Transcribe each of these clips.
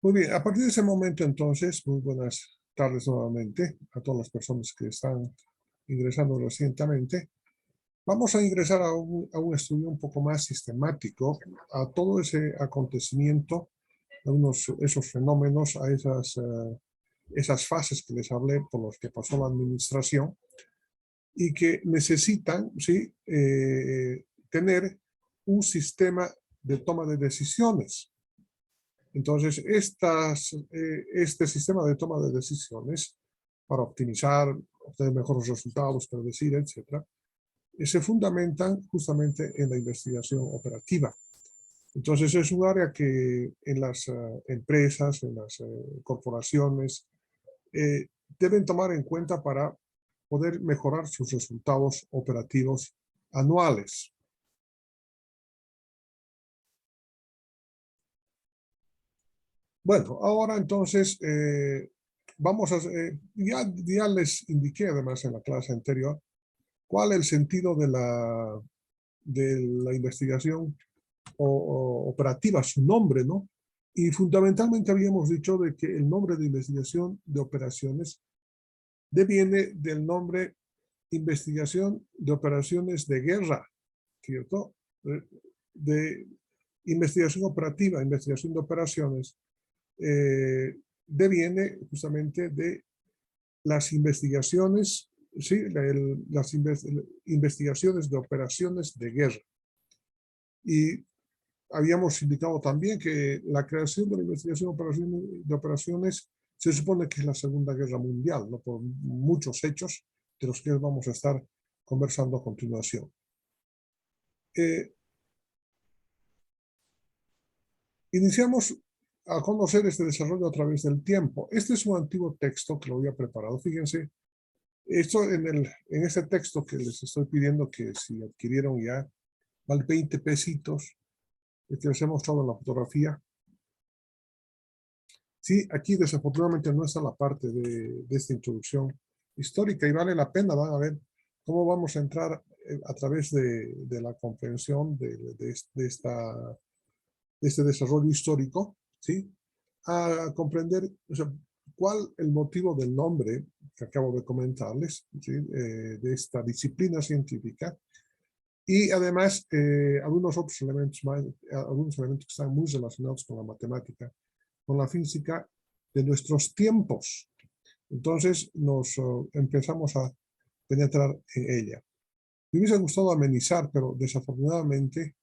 Muy bien, a partir de ese momento entonces, muy buenas tardes nuevamente a todas las personas que están ingresando recientemente. Vamos a ingresar a un estudio un poco más sistemático a todo ese acontecimiento, esos fenómenos, a esas fases que les hablé por las que pasó la administración y que necesitan, ¿sí? Tener un sistema de toma de decisiones. Entonces, este sistema de toma de decisiones para optimizar, obtener mejores resultados, predecir, etcétera, se fundamentan justamente en la investigación operativa. Entonces, es un área que en las empresas, en las corporaciones, deben tomar en cuenta para poder mejorar sus resultados operativos anuales. Bueno, ahora entonces ya les indiqué además en la clase anterior cuál es el sentido de la investigación operativa, su nombre, ¿no? Y fundamentalmente habíamos dicho de que el nombre de investigación de operaciones deviene del nombre investigación de operaciones de guerra, ¿cierto? De investigación operativa, investigación de operaciones, deviene justamente de las investigaciones, ¿sí? Las investigaciones de operaciones de guerra. Y habíamos indicado también que la creación de la investigación de operaciones se supone que es la Segunda Guerra Mundial, ¿no? Por muchos hechos de los que vamos a estar conversando a continuación. Iniciamos a conocer este desarrollo a través del tiempo. Este es un antiguo texto que lo había preparado. Fíjense, esto en este texto que les estoy pidiendo que si adquirieron ya, vale 20 pesitos, que les he mostrado en la fotografía. Sí, aquí desafortunadamente no está la parte de esta introducción histórica y vale la pena, van a ver cómo vamos a entrar a través de la comprensión de este desarrollo histórico, ¿sí? A comprender, o sea, cuál el motivo del nombre que acabo de comentarles, ¿sí? De esta disciplina científica y además algunos otros elementos más, algunos elementos que están muy relacionados con la matemática, con la física de nuestros tiempos. Entonces nos empezamos a penetrar en ella. Me hubiese gustado amenizar, pero desafortunadamente,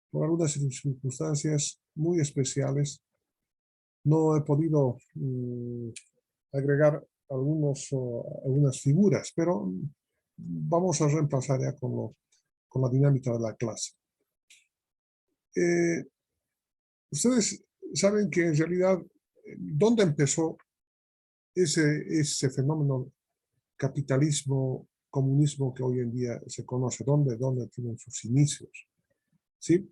por algunas circunstancias muy especiales, no he podido agregar algunas figuras, pero vamos a reemplazar ya con la dinámica de la clase. Ustedes saben que en realidad, ¿dónde empezó ese fenómeno capitalismo, comunismo que hoy en día se conoce? ¿Dónde tienen sus inicios? ¿Sí?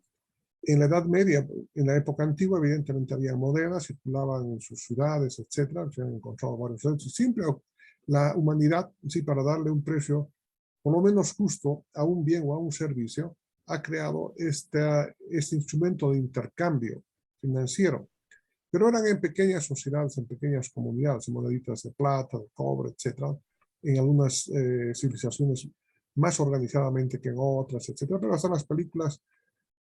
En la Edad Media, en la época antigua, evidentemente había monedas, circulaban en sus ciudades, etcétera, se han encontrado varios hechos. Siempre la humanidad, sí, para darle un precio por lo menos justo a un bien o a un servicio, ha creado este instrumento de intercambio financiero. Pero eran en pequeñas sociedades, en pequeñas comunidades, en moneditas de plata, de cobre, etcétera, en algunas civilizaciones más organizadamente que en otras, etcétera. Pero hasta las películas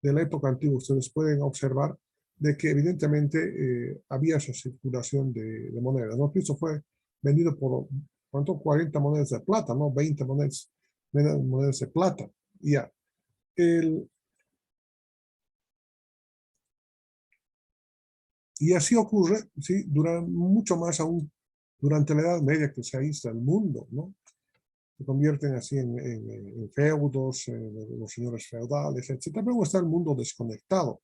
de la época antigua ustedes pueden observar de que evidentemente había esa circulación de monedas, ¿no? Cristo fue vendido por, ¿cuánto? 40 monedas de plata, ¿no? 20 monedas de plata. Ya. Y así ocurre, ¿sí? Mucho más aún durante la Edad Media que se aísla el mundo, ¿no? Se convierten así en feudos, los señores feudales, etc. Luego está el mundo desconectado.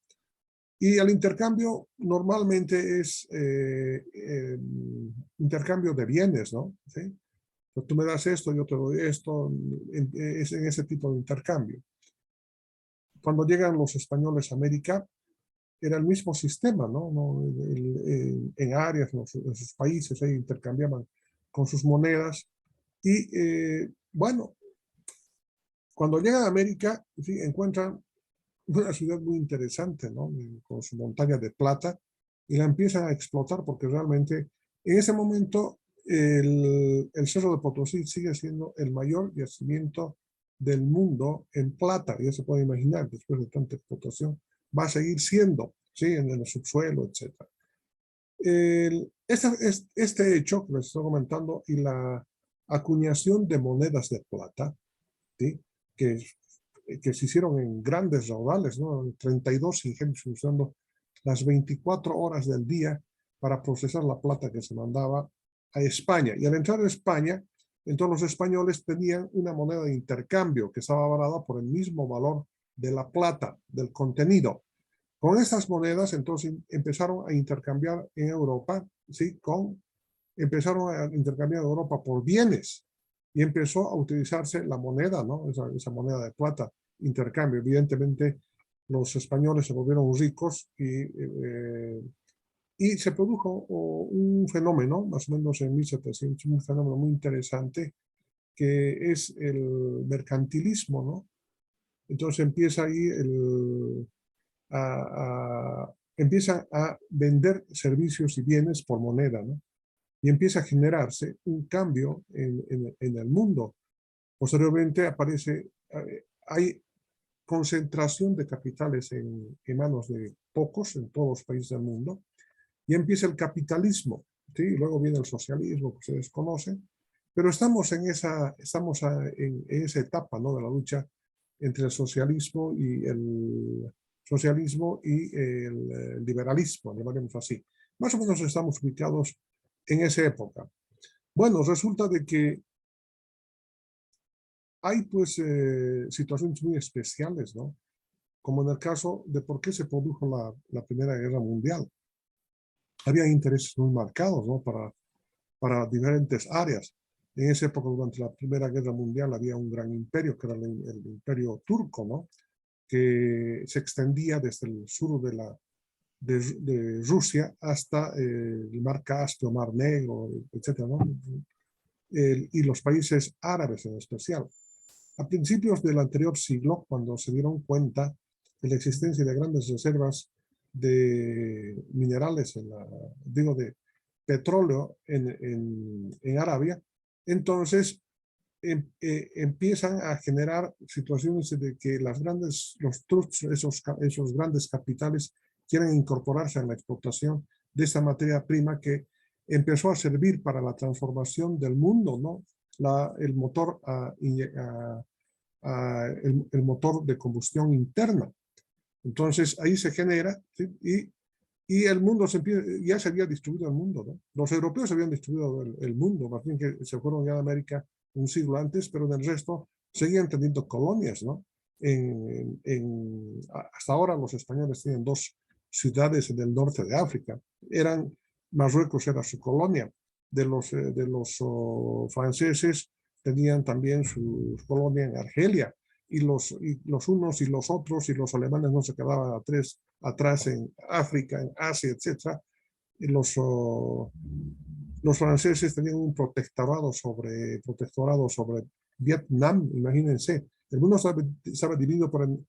Y el intercambio normalmente es intercambio de bienes, ¿no? ¿Sí? Tú me das esto, yo te doy esto, es en ese tipo de intercambio. Cuando llegan los españoles a América, era el mismo sistema, ¿no? En áreas, en sus países, ahí intercambiaban con sus monedas. Y bueno, cuando llegan a América, ¿sí? Encuentran una ciudad muy interesante, ¿no? Con su montaña de plata, y la empiezan a explotar porque realmente en ese momento el Cerro de Potosí sigue siendo el mayor yacimiento del mundo en plata. Ya se puede imaginar, después de tanta explotación, va a seguir siendo, ¿sí? En el subsuelo, etc. Este hecho que les estoy comentando y la acuñación de monedas de plata, ¿sí? que, que se hicieron en grandes raudales, ¿no? 32 ingenios usando las 24 horas del día para procesar la plata que se mandaba a España. Y al entrar a España, entonces los españoles tenían una moneda de intercambio que estaba avalada por el mismo valor de la plata, del contenido. Con estas monedas, entonces, empezaron a intercambiar en Europa, ¿sí? Empezaron a intercambiar en Europa por bienes y empezó a utilizarse la moneda, ¿no? Esa moneda de plata, intercambio. Evidentemente, los españoles se volvieron ricos y se produjo un fenómeno, más o menos en 1700, un fenómeno muy interesante, que es el mercantilismo, ¿no? Entonces empieza ahí empieza a vender servicios y bienes por moneda, ¿no? Y empieza a generarse un cambio en el mundo. Posteriormente aparece, hay concentración de capitales en manos de pocos en todos los países del mundo, y empieza el capitalismo, ¿sí? Y luego viene el socialismo, que ustedes conocen, pero estamos en esa etapa, ¿no? De la lucha entre el socialismo y el liberalismo, llamaremos así. Más o menos estamos ubicados en esa época. Bueno, resulta de que hay pues situaciones muy especiales, ¿no? Como en el caso de por qué se produjo la Primera Guerra Mundial. Había intereses muy marcados, ¿no? Para diferentes áreas. En esa época, durante la Primera Guerra Mundial, había un gran imperio, que era el imperio turco, ¿no? Que se extendía desde el sur de Rusia hasta el Mar Caspio, Mar Negro, etc., ¿no? Y los países árabes en especial. A principios del anterior siglo, cuando se dieron cuenta de la existencia de grandes reservas de minerales, de petróleo en Arabia, entonces empiezan a generar situaciones de que los trusts, esos grandes capitales, quieren incorporarse a la explotación de esta materia prima que empezó a servir para la transformación del mundo, ¿no? El motor el motor de combustión interna. Entonces ahí se genera, ¿sí? Y el mundo ya se había distribuido el mundo, ¿no? Los europeos habían distribuido el mundo, más bien que se fueron ya a América un siglo antes, pero en el resto seguían teniendo colonias, ¿no? Hasta ahora los españoles tienen 2 ciudades en el norte de África. Marruecos era su colonia. De los franceses tenían también su colonia en Argelia. Y los unos y los otros y los alemanes no se quedaban atrás en África, en Asia, etc. Y los franceses tenían un protectorado sobre Vietnam, imagínense. El mundo estaba dividido, pero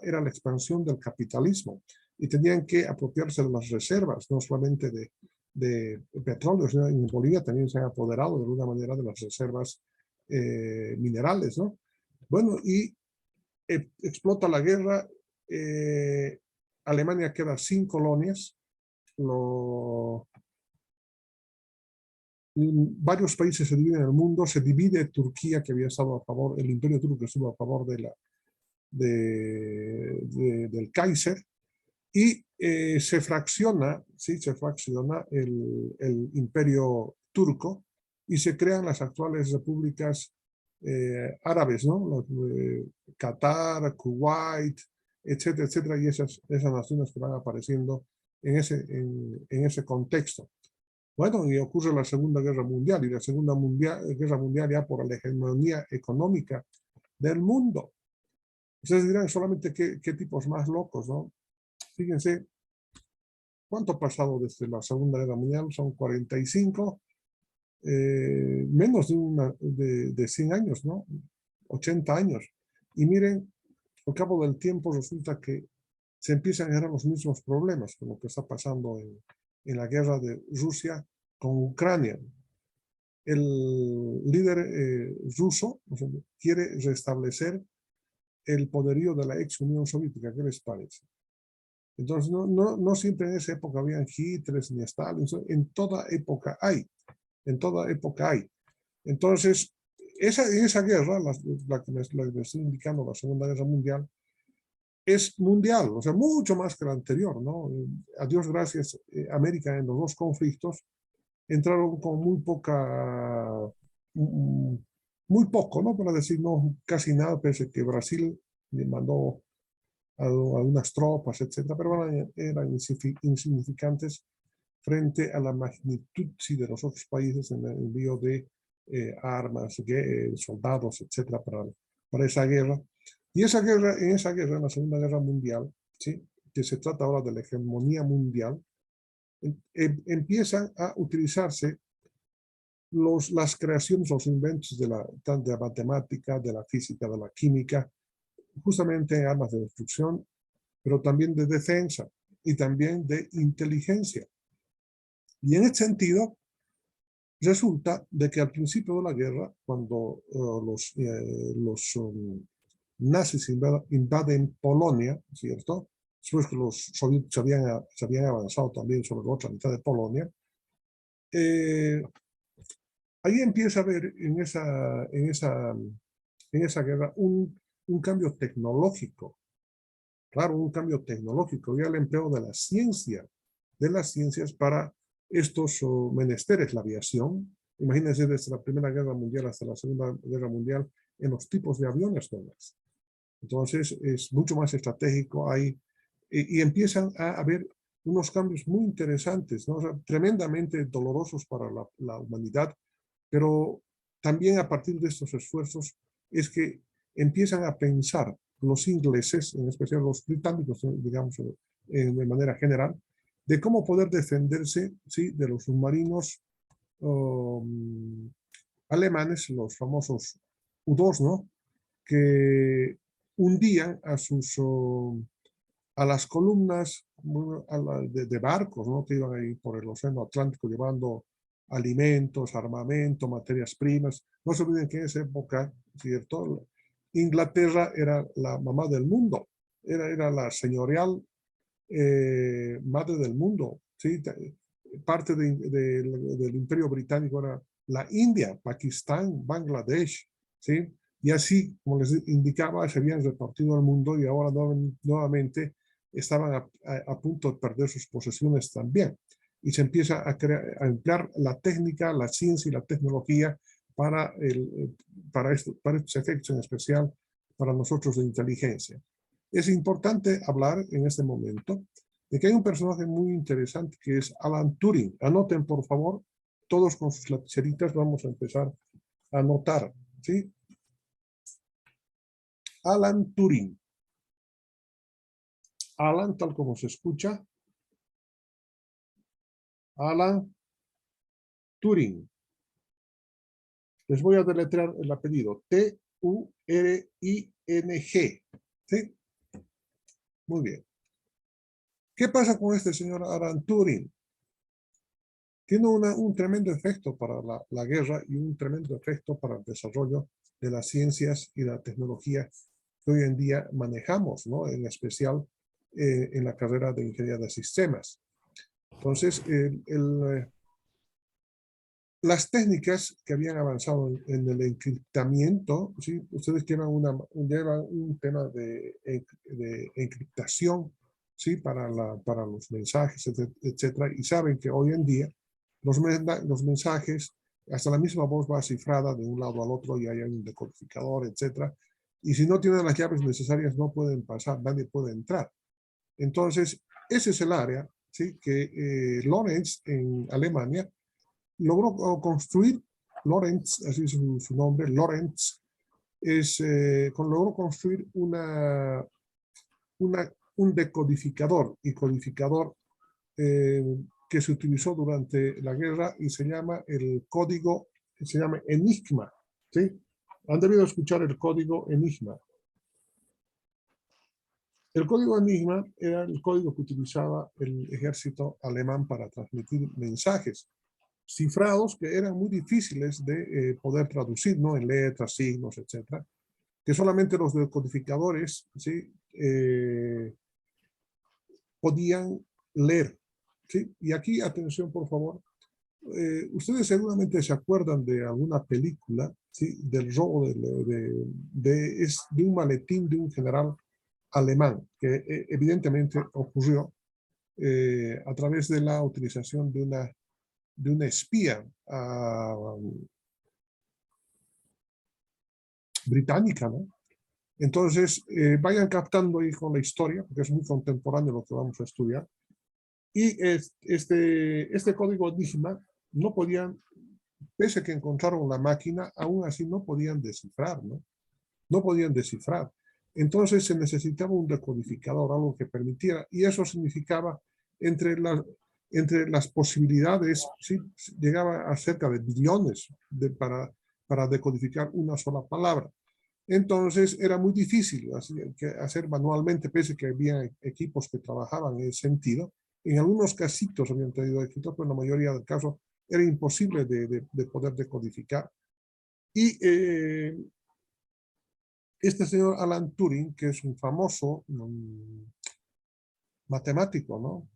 era la expansión del capitalismo y tenían que apropiarse de las reservas, no solamente de petróleo, sino en Bolivia también se han apoderado de alguna manera de las reservas minerales, ¿no? Bueno, y explota la guerra, Alemania queda sin colonias, varios países se dividen en el mundo, se divide Turquía, que había estado a favor, el imperio turco que estuvo a favor del Kaiser, y se fracciona, ¿sí? Se fracciona el imperio turco y se crean las actuales repúblicas árabes, ¿no? Qatar, Kuwait, etcétera, etcétera, y esas naciones que van apareciendo en ese contexto. Bueno, y ocurre la Segunda Guerra Mundial, y la Segunda Guerra Mundial ya por la hegemonía económica del mundo. Ustedes dirán solamente qué tipos más locos, ¿no? Fíjense, ¿cuánto ha pasado desde la Segunda Guerra Mundial? Son 45, menos de 100 años, ¿no? 80 años. Y miren, al cabo del tiempo resulta que se empiezan a generar los mismos problemas con lo que está pasando en la guerra de Rusia con Ucrania. El líder ruso, o sea, quiere restablecer el poderío de la ex Unión Soviética. ¿Qué les parece? Entonces, no siempre en esa época habían Hitler ni Stalin, en toda época hay, en toda época hay. Entonces, en esa guerra, la que me estoy indicando, la Segunda Guerra Mundial, es mundial, o sea, mucho más que la anterior, ¿no? A Dios gracias, América en los dos conflictos entraron con muy poco, ¿no? Para decir, no, casi nada, pese a que Brasil le mandó a unas tropas, etcétera, pero eran insignificantes frente a la magnitud, sí, de los otros países en el envío de armas, soldados, etcétera, para esa guerra. Y en esa guerra, en la Segunda Guerra Mundial, ¿sí? Que se trata ahora de la hegemonía mundial, empiezan a utilizarse las creaciones, los inventos tanto de la matemática, de la física, de la química, justamente armas de destrucción, pero también de defensa y también de inteligencia. Y en este sentido, resulta de que al principio de la guerra, cuando los nazis invaden Polonia, ¿cierto? Después que los soviéticos se habían avanzado también sobre la otra mitad de Polonia, ahí empieza a haber en esa guerra un cambio tecnológico. Claro, un cambio tecnológico y el empleo de las ciencias para estos menesteres, la aviación. Imagínense desde la Primera Guerra Mundial hasta la Segunda Guerra Mundial en los tipos de aviones nuevos. Entonces es mucho más estratégico ahí y empiezan a haber unos cambios muy interesantes, ¿no? O sea, tremendamente dolorosos para la humanidad, pero también a partir de estos esfuerzos es que empiezan a pensar los ingleses, en especial los británicos, digamos, de manera general, de cómo poder defenderse, ¿sí? De los submarinos alemanes, los famosos U-2, ¿no? Que hundían a las columnas de barcos, ¿no? Que iban ahí por el Océano Atlántico llevando alimentos, armamento, materias primas. No se olviden que en esa época, ¿cierto? Inglaterra era la mamá del mundo, era la señorial madre del mundo, ¿sí? Parte del Imperio Británico era la India, Pakistán, Bangladesh, ¿sí? Y así, como les indicaba, se habían repartido el mundo y ahora nuevamente estaban a punto de perder sus posesiones también. Y se empieza a emplear la técnica, la ciencia y la tecnología para estos efectos, en especial para nosotros de inteligencia. Es importante hablar en este momento de que hay un personaje muy interesante que es Alan Turing. Anoten, por favor, todos con sus lapiceritas vamos a empezar a anotar, ¿sí? Alan Turing. Alan, tal como se escucha. Alan Turing. Les voy a deletrear el apellido. T-U-R-I-N-G. ¿Sí? Muy bien. ¿Qué pasa con este señor Alan Turing? Tiene un tremendo efecto para la guerra y un tremendo efecto para el desarrollo de las ciencias y la tecnología que hoy en día manejamos, ¿no? En especial en la carrera de ingeniería de sistemas. Entonces, las técnicas que habían avanzado en el encriptamiento, ¿sí? Ustedes llevan un tema de encriptación, ¿sí? Para los mensajes, etcétera, y saben que hoy en día los mensajes, hasta la misma voz va cifrada de un lado al otro y hay un decodificador, etcétera, y si no tienen las llaves necesarias no pueden pasar, nadie puede entrar. Entonces, ese es el área, ¿sí? Que Lorentz en Alemania logró construir. Lorentz, así es su nombre, Lorentz, logró construir un decodificador y codificador que se utilizó durante la guerra y se llama el código, se llama Enigma, ¿sí? Han debido escuchar el código Enigma. El código Enigma era el código que utilizaba el ejército alemán para transmitir mensajes cifrados que eran muy difíciles de poder traducir, ¿no? En letras, signos, etcétera, que solamente los decodificadores, ¿sí? Podían leer, ¿sí? Y aquí, atención, por favor. Ustedes seguramente se acuerdan de alguna película, ¿sí? Del robo de un maletín de un general alemán, que evidentemente ocurrió a través de la utilización de una espía británica, ¿no? Entonces, vayan captando ahí con la historia, porque es muy contemporáneo lo que vamos a estudiar. Y este código Enigma no podían, pese a que encontraron la máquina, aún así no podían descifrar, ¿no? No podían descifrar. Entonces se necesitaba un decodificador, algo que permitiera, y eso significaba entre las posibilidades, ¿sí? Llegaba a cerca de billones para decodificar una sola palabra. Entonces era muy difícil hacer manualmente, pese a que había equipos que trabajaban en ese sentido. En algunos casitos habían tenido éxito, pero en la mayoría de casos era imposible de poder decodificar. Y este señor Alan Turing, que es un famoso matemático, ¿no?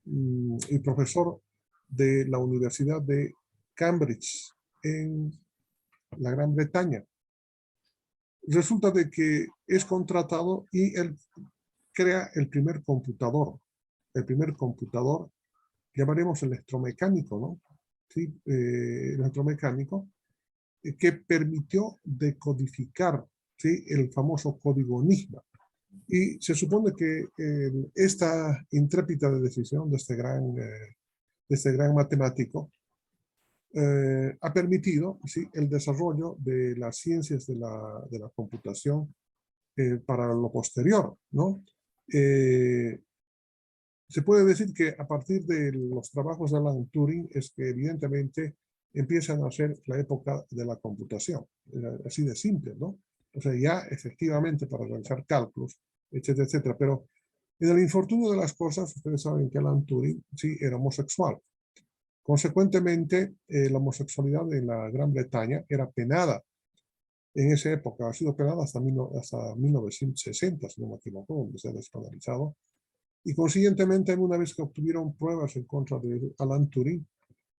Y profesor de la Universidad de Cambridge en la Gran Bretaña. Resulta de que es contratado y él crea el primer computador, llamaremos electromecánico, ¿no? Sí, electromecánico, que permitió decodificar, ¿sí? El famoso código Enigma. Y se supone que esta intrépida decisión de este gran matemático ha permitido, ¿sí? El desarrollo de las ciencias de la computación para lo posterior, ¿no? Se puede decir que a partir de los trabajos de Alan Turing es que evidentemente empiezan a ser la época de la computación, así de simple, ¿no? O sea, ya efectivamente para realizar cálculos, etcétera, etcétera. Pero en el infortunio de las cosas, ustedes saben que Alan Turing sí era homosexual. Consecuentemente, la homosexualidad en la Gran Bretaña era penada en esa época, ha sido penada hasta 1960, si no me equivoco, donde se ha despenalizado. Y consiguientemente, una vez que obtuvieron pruebas en contra de Alan Turing,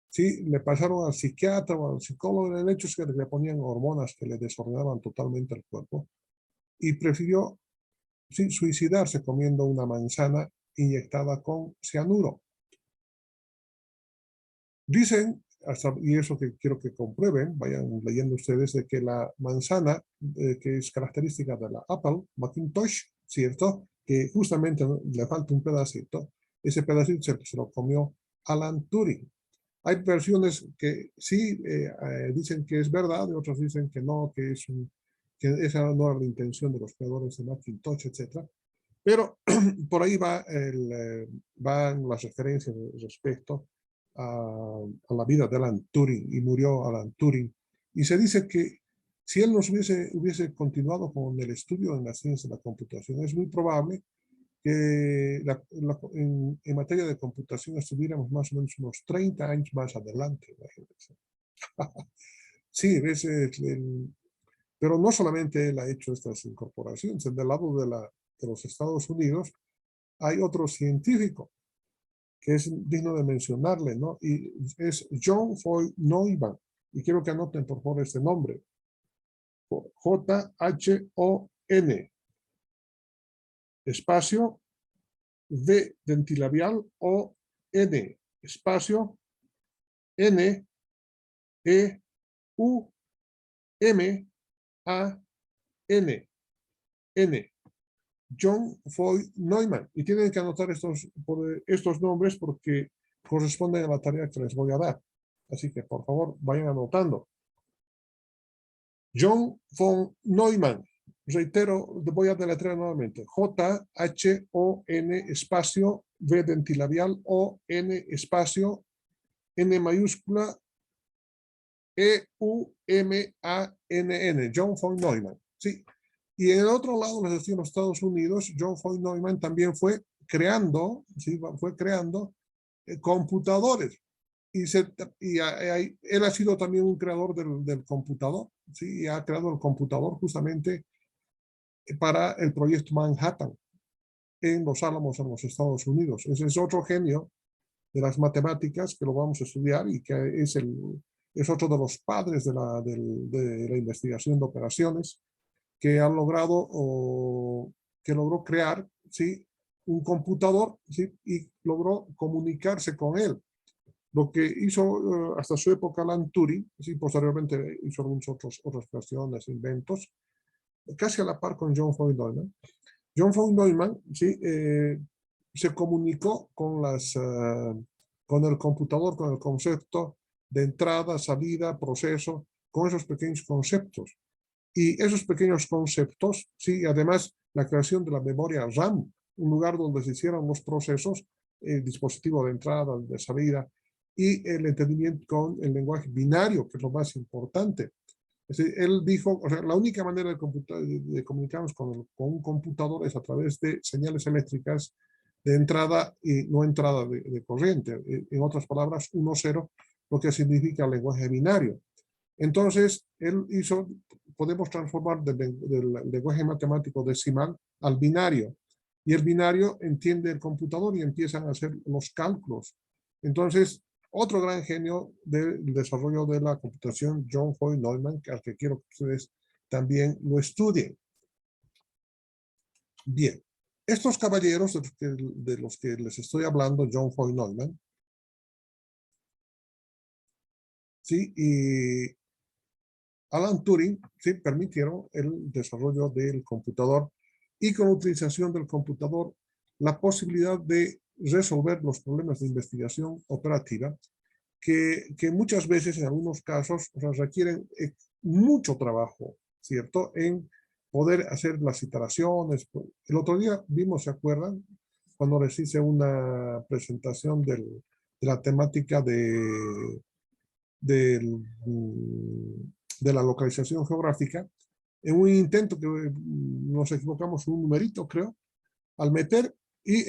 sí, le pasaron al psiquiatra o al psicólogo, de hecho es que le ponían hormonas que le desordenaban totalmente el cuerpo, y prefirió, sí, suicidarse comiendo una manzana inyectada con cianuro. Dicen, y eso que quiero que comprueben, vayan leyendo ustedes, de que la manzana, que es característica de la Apple Macintosh, ¿cierto? Que justamente le falta un pedacito, ese pedacito se lo comió Alan Turing. Hay versiones que sí dicen que es verdad, y otras dicen que no, que esa no era la intención de los creadores de Macintosh, etc. Pero por ahí van las referencias respecto a la vida de Alan Turing, y murió Alan Turing. Y se dice que si él nos hubiese continuado con el estudio en la ciencia de la computación, es muy probable que en materia de computación estuviéramos más o menos unos 30 años más adelante. Sí, pero no solamente él ha hecho estas incorporaciones. Del lado de los Estados Unidos hay otro científico que es digno de mencionarle, ¿no? Y es John Von Neumann. Y quiero que anoten por favor este nombre. J-H-O-N, espacio, V dentilabial, O-N, espacio, N, E, U, M, A, N, N. John Von Neumann. Y tienen que anotar estos nombres porque corresponden a la tarea que les voy a dar. Así que, por favor, vayan anotando. John Von Neumann. Reitero, voy a deletrear nuevamente. J-H-O-N espacio V dentilabial O-N espacio N mayúscula E-U-M-A-N-N. John Von Neumann. Sí. Y en el otro lado, en los Estados Unidos, John Foy Neumann también fue creando, ¿sí? Fue creando computadores. Y, él ha sido también un creador del computador, ¿sí? Y ha creado el computador justamente para el proyecto Manhattan en Los Álamos, en los Estados Unidos. Ese es otro genio de las matemáticas que lo vamos a estudiar y que es otro de los padres de la investigación de operaciones que han logrado o que logró crear, ¿sí? Un computador, ¿sí? Y logró comunicarse con él. Lo que hizo hasta su época Alan Turing, ¿sí? Posteriormente hizo algunas otras creaciones, inventos, casi a la par con John Foy Neumann. John von Neumann, ¿sí? Se comunicó con el computador, con el concepto de entrada, salida, proceso, con esos pequeños conceptos. Y esos pequeños conceptos, sí, además la creación de la memoria RAM, un lugar donde se hicieran los procesos, el dispositivo de entrada, de salida, y el entendimiento con el lenguaje binario, que es lo más importante. Es decir, él dijo, o sea, la única manera de comunicarnos con un computador es a través de señales eléctricas de entrada y no entrada de corriente. En otras palabras, 1-0, lo que significa el lenguaje binario. Entonces, él hizo, podemos transformar del lenguaje matemático decimal al binario. Y el binario entiende el computador y empiezan a hacer los cálculos. Entonces, otro gran genio del desarrollo de la computación, John Foy Neumann, al que quiero que ustedes también lo estudien. Bien, estos caballeros de los que les estoy hablando, John Foy Neumann, ¿sí? Y Alan Turing, ¿sí? Permitieron el desarrollo del computador y con la utilización del computador la posibilidad de resolver los problemas de investigación operativa que muchas veces en algunos casos o sea, requieren mucho trabajo, ¿cierto? En poder hacer las iteraciones. El otro día vimos, ¿se acuerdan? Cuando les hice una presentación de la temática del, de la localización geográfica, en un intento que nos equivocamos un numerito, creo, al meter, y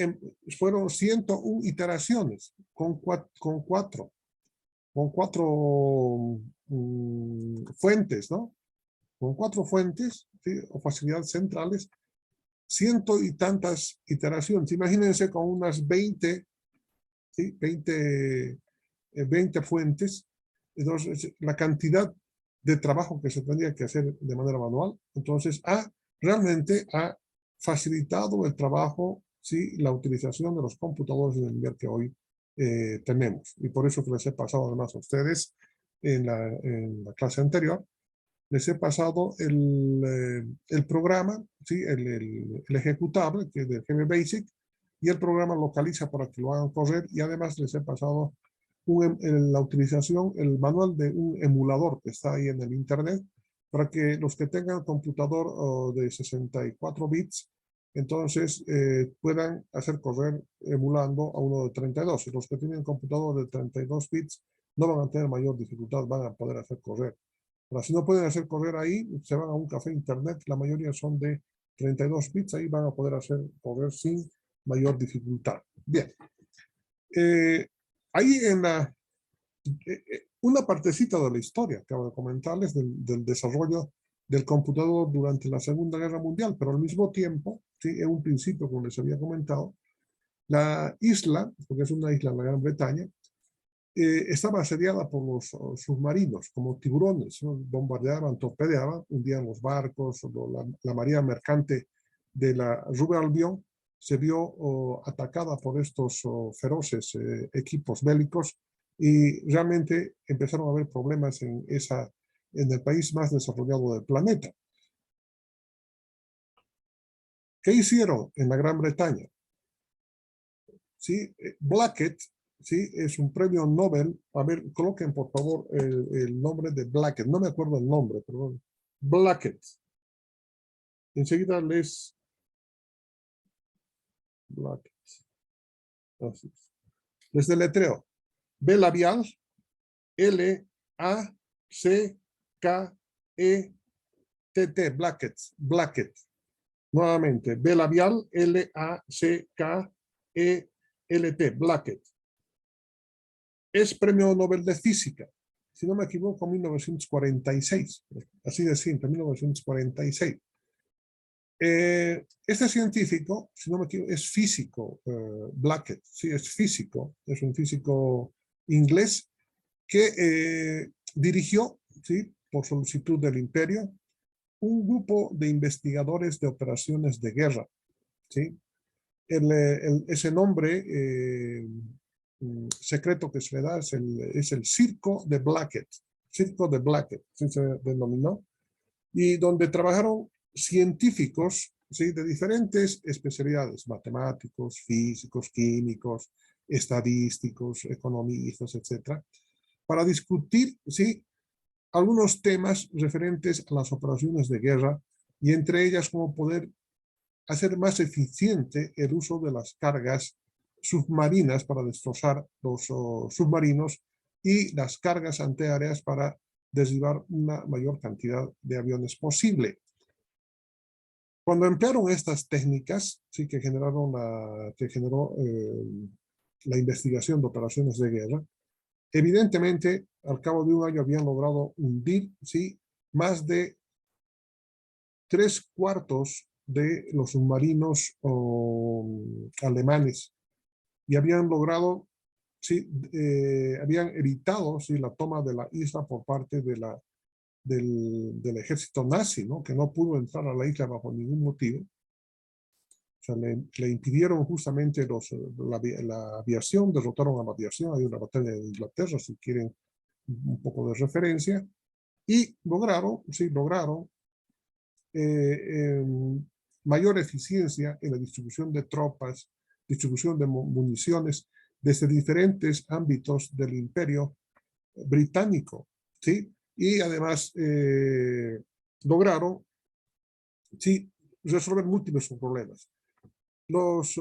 fueron 101 iteraciones con cuatro fuentes, ¿no? Con cuatro fuentes, ¿sí? O facilidades centrales, ciento y tantas iteraciones. Imagínense con unas 20, ¿sí? 20 fuentes. Entonces, la cantidad de trabajo que se tendría que hacer de manera manual, entonces realmente ha facilitado el trabajo, ¿sí? La utilización de los computadores en el nivel que hoy tenemos. Y por eso que les he pasado además a ustedes en la clase anterior, les he pasado el programa, ¿sí? El ejecutable, que es del GB Basic, y el programa localiza para que lo hagan correr, y además les he pasado la utilización, el manual de un emulador que está ahí en el internet, para que los que tengan computador de 64 bits, entonces puedan hacer correr emulando a uno de 32. Y los que tienen computador de 32 bits no van a tener mayor dificultad, van a poder hacer correr. Pero si no pueden hacer correr ahí, se van a un café internet, la mayoría son de 32 bits, ahí van a poder hacer correr sin mayor dificultad. Bien. Ahí una partecita de la historia, acabo de comentarles, del desarrollo del computador durante la Segunda Guerra Mundial, pero al mismo tiempo, ¿sí? En un principio, como les había comentado, la isla, porque es una isla en la Gran Bretaña, estaba asediada por los submarinos, como tiburones, ¿no? Bombardeaban, torpedeaban, hundían los barcos, la marina mercante de la Rue Albion se vio atacada por estos feroces equipos bélicos y realmente empezaron a haber problemas en el país más desarrollado del planeta. ¿Qué hicieron en la Gran Bretaña? ¿Sí? Blackett, ¿sí? Es un premio Nobel. A ver, coloquen por favor el nombre de Blackett. No me acuerdo el nombre, perdón. Blackett. Enseguida Blackett. Así es. Les deletreo. B labial, L, A, C, K, E, T-T, Blackett, Blackett. Nuevamente, B labial, L-A-C-K-E-L-T, Blackett. Es premio Nobel de Física, si no me equivoco, 1946, así de simple, 1946. Este científico, si no me equivoco, es físico, Blackett, sí, es físico, es un físico inglés que dirigió, ¿sí?, por solicitud del imperio, un grupo de investigadores de operaciones de guerra, ¿sí? Ese nombre secreto que se le da es el Circo de Blackett, así se denominó, y donde trabajaron científicos, ¿sí?, de diferentes especialidades, matemáticos, físicos, químicos, estadísticos, economistas, etcétera, para discutir, ¿sí?, algunos temas referentes a las operaciones de guerra y entre ellas cómo poder hacer más eficiente el uso de las cargas submarinas para destrozar los submarinos y las cargas antiaéreas para derribar una mayor cantidad de aviones posible. Cuando emplearon estas técnicas, sí, que generó la investigación de operaciones de guerra, evidentemente, al cabo de un año habían logrado hundir, sí, más de 3/4 de los submarinos alemanes y habían logrado, sí, habían evitado, sí, la toma de la isla por parte del ejército nazi, ¿no?, que no pudo entrar a la isla bajo ningún motivo. O sea, le impidieron justamente la aviación, derrotaron a la aviación, hay una batalla de Inglaterra, si quieren un poco de referencia, y lograron, sí, lograron mayor eficiencia en la distribución de tropas, distribución de municiones desde diferentes ámbitos del imperio británico, ¿sí? Y además lograron, sí, resolver múltiples problemas. Los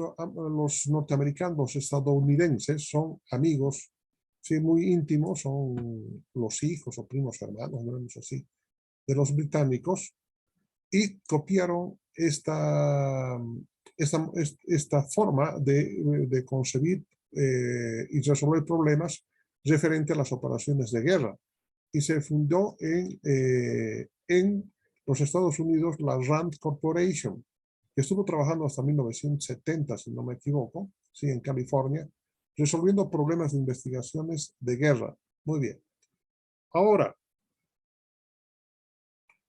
norteamericanos estadounidenses son amigos, sí, muy íntimos, son los hijos o primos hermanos, no es así, de los británicos, y copiaron esta forma de concebir y resolver problemas referente a las operaciones de guerra. Y se fundó en los Estados Unidos la RAND Corporation, que estuvo trabajando hasta 1970, si no me equivoco, sí, en California, resolviendo problemas de investigaciones de guerra. Muy bien. Ahora,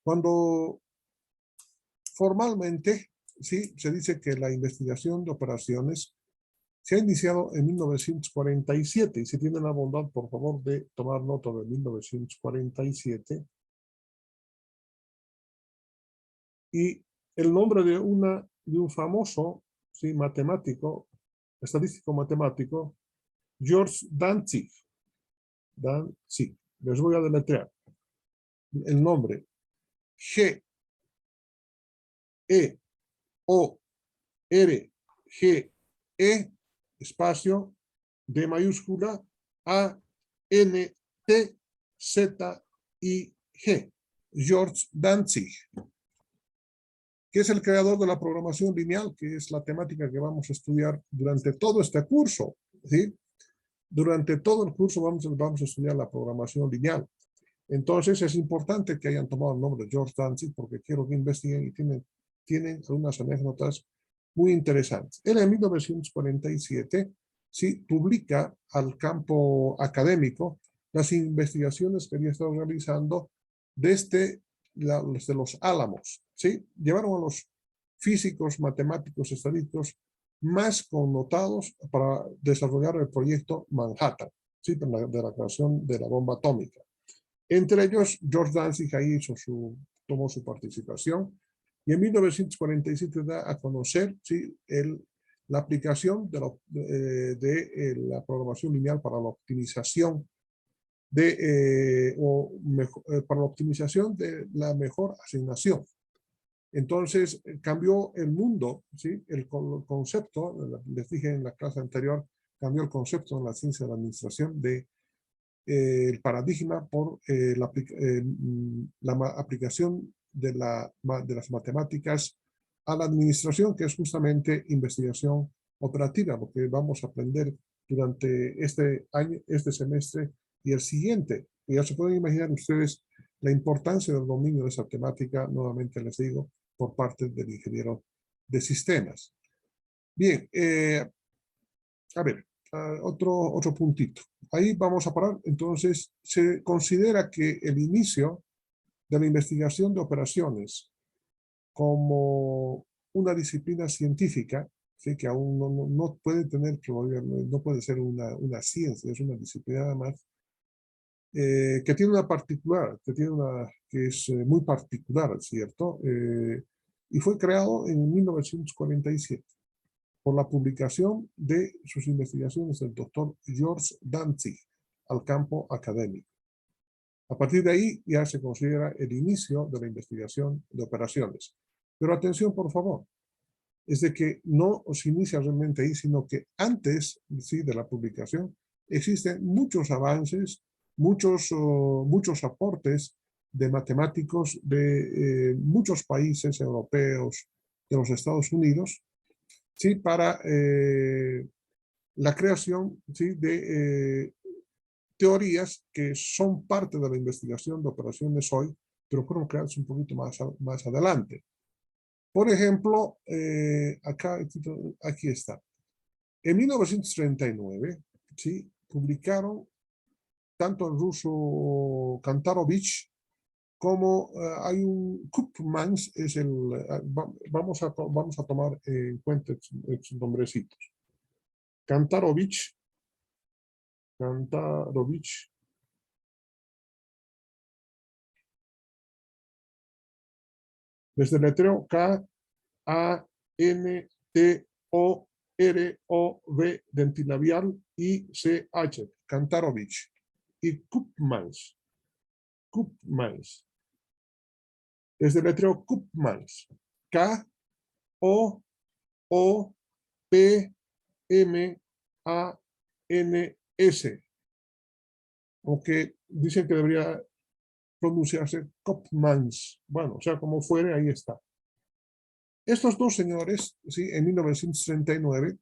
cuando formalmente, sí, se dice que la investigación de operaciones se ha iniciado en 1947, y si tienen la bondad, por favor, de tomar nota de 1947, y el nombre de un famoso, sí, matemático, estadístico matemático, George Dantzig. Dantzig. Les voy a deletrear el nombre: G-E-O-R-G-E, espacio, D mayúscula, A-N-T-Z-I-G. George Dantzig, que es el creador de la programación lineal, que es la temática que vamos a estudiar durante todo este curso, ¿sí? Durante todo el curso vamos a estudiar la programación lineal. Entonces es importante que hayan tomado el nombre de George Dantzig porque quiero que investiguen y tienen algunas anécdotas muy interesantes. Él en 1947 sí publica al campo académico las investigaciones que había estado realizando desde los Álamos, ¿sí? Llevaron a los físicos, matemáticos, estadísticos más connotados para desarrollar el proyecto Manhattan, ¿sí?, de la creación de la bomba atómica. Entre ellos, George Dantzig ahí tomó su participación, y en 1947 da a conocer, ¿sí?, la aplicación de la programación lineal para la optimización para la optimización de la mejor asignación. Entonces cambió el mundo, ¿sí? El concepto, les dije en la clase anterior, cambió el concepto en la ciencia de la administración el paradigma por la aplicación de las matemáticas a la administración, que es justamente investigación operativa, lo que vamos a aprender durante este año, este semestre y el siguiente. Y ya se pueden imaginar ustedes la importancia del dominio de esa temática, nuevamente les digo, por parte del ingeniero de sistemas. Bien, a ver, otro puntito. Ahí vamos a parar. Entonces, se considera que el inicio de la investigación de operaciones como una disciplina científica, ¿sí? Que aún no puede tener, no puede ser una ciencia, es una disciplina nada más, que tiene una particular, que es muy particular, ¿cierto? Y fue creado en 1947 por la publicación de sus investigaciones del doctor George Danzig al campo académico. A partir de ahí ya se considera el inicio de la investigación de operaciones. Pero atención, por favor, es de que no se inicia realmente ahí, sino que antes, ¿sí?, de la publicación existen muchos avances, muchos aportes de matemáticos de muchos países europeos, de los Estados Unidos, ¿sí?, para la creación, ¿sí?, de teorías que son parte de la investigación de operaciones hoy, pero fueron creadas un poquito más adelante. Por ejemplo, aquí está. En 1939, ¿sí?, publicaron tanto el ruso Kantarovich como hay un Koopmans, vamos a tomar en cuenta estos nombrecitos. Kantarovich, desde el letreo K-A-N-T-O-R-O-V dentilabial I-C-H, Kantarovich, y Koopmans, desde el letreo Koopmans, K-O-O-P-M-A-N-S, aunque dicen que debería pronunciarse Koopmans. Bueno, o sea, como fuere, ahí está. Estos dos señores, ¿sí?, en 1939,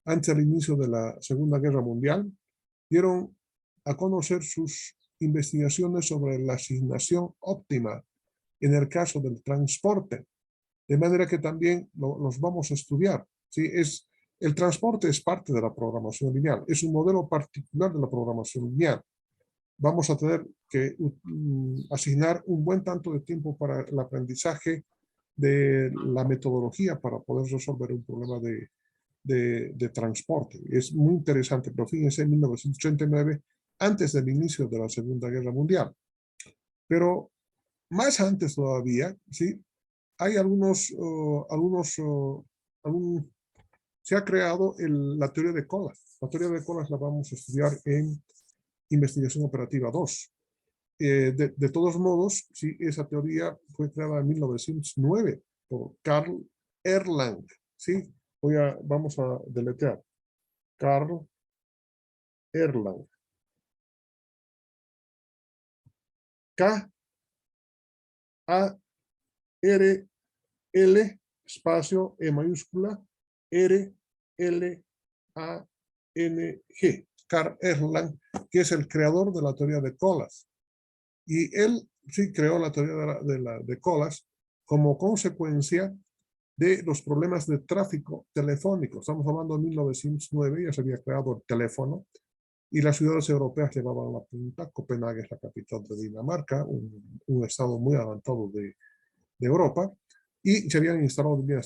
antes del inicio de la Segunda Guerra Mundial, dieron a conocer sus investigaciones sobre la asignación óptima en el caso del transporte, de manera que también los vamos a estudiar, ¿sí? El transporte es parte de la programación lineal, es un modelo particular de la programación lineal. Vamos a tener que asignar un buen tanto de tiempo para el aprendizaje de la metodología para poder resolver un problema de transporte. Es muy interesante, pero fíjense, en 1939, antes del inicio de la Segunda Guerra Mundial. Pero más antes todavía, ¿sí?, hay se ha creado la teoría de colas. La teoría de colas la vamos a estudiar en Investigación Operativa 2. De todos modos, sí, esa teoría fue creada en 1909 por Karl Erlang, ¿sí? Vamos a deletrear. Karl Erlang. K-A-R-L espacio E mayúscula R-L-A-N-G. Karl Erlang, que es el creador de la teoría de colas. Y él sí creó la teoría de colas como consecuencia de los problemas de tráfico telefónico. Estamos hablando de 1909, ya se había creado el teléfono y las ciudades europeas llevaban la punta. Copenhague es la capital de Dinamarca, un estado muy avanzado de Europa, y se habían instalado líneas